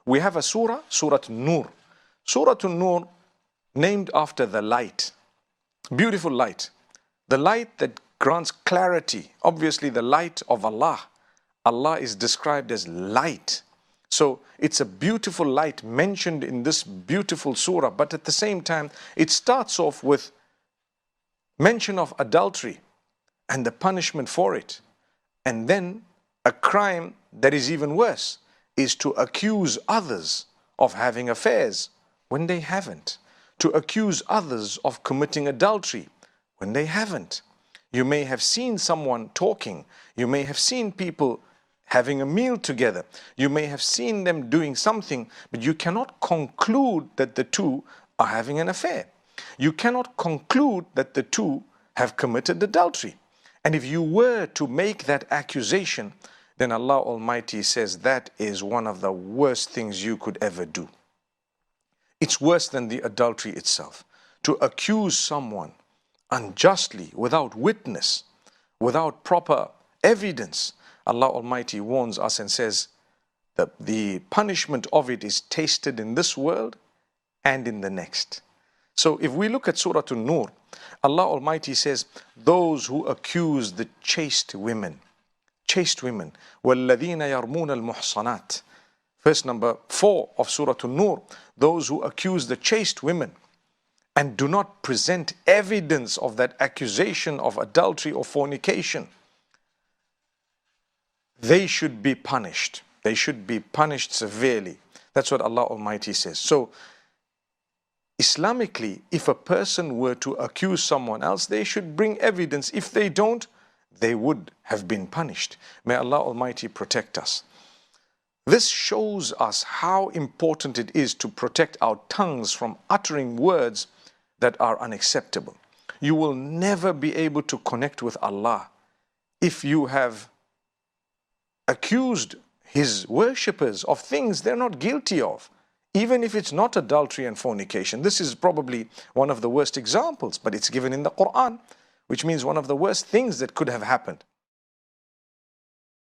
we have a surah, Surah An-Nur. Surah An-Nur, named after the light, beautiful light, the light that grants clarity. Obviously the light of Allah. Allah is described as light. So it's a beautiful light mentioned in this beautiful surah, but at the same time it starts off with mention of adultery and the punishment for it. And then a crime that is even worse is to accuse others of having affairs when they haven't. To accuse others of committing adultery when they haven't. You may have seen someone talking. You may have seen people having a meal together. You may have seen them doing something, but you cannot conclude that the two are having an affair. You cannot conclude that the two have committed adultery. And if you were to make that accusation, then Allah Almighty says that is one of the worst things you could ever do. It's worse than the adultery itself. To accuse someone unjustly, without witness, without proper evidence, Allah Almighty warns us and says that the punishment of it is tasted in this world and in the next. So if we look at Surah An-Nur, Allah Almighty says, those who accuse the chaste women, وَالَّذِينَ يَرْمُونَ الْمُحْصَنَاتِ. Verse number 4 of Surah An-Nur, those who accuse the chaste women and do not present evidence of that accusation of adultery or fornication, they should be punished. They should be punished severely. That's what Allah Almighty says. So, Islamically, if a person were to accuse someone else, they should bring evidence. If they don't, they would have been punished. May Allah Almighty protect us. This shows us how important it is to protect our tongues from uttering words that are unacceptable. You will never be able to connect with Allah if you have accused His worshippers of things they're not guilty of. Even if it's not adultery and fornication. This is probably one of the worst examples, but it's given in the Quran, which means one of the worst things that could have happened.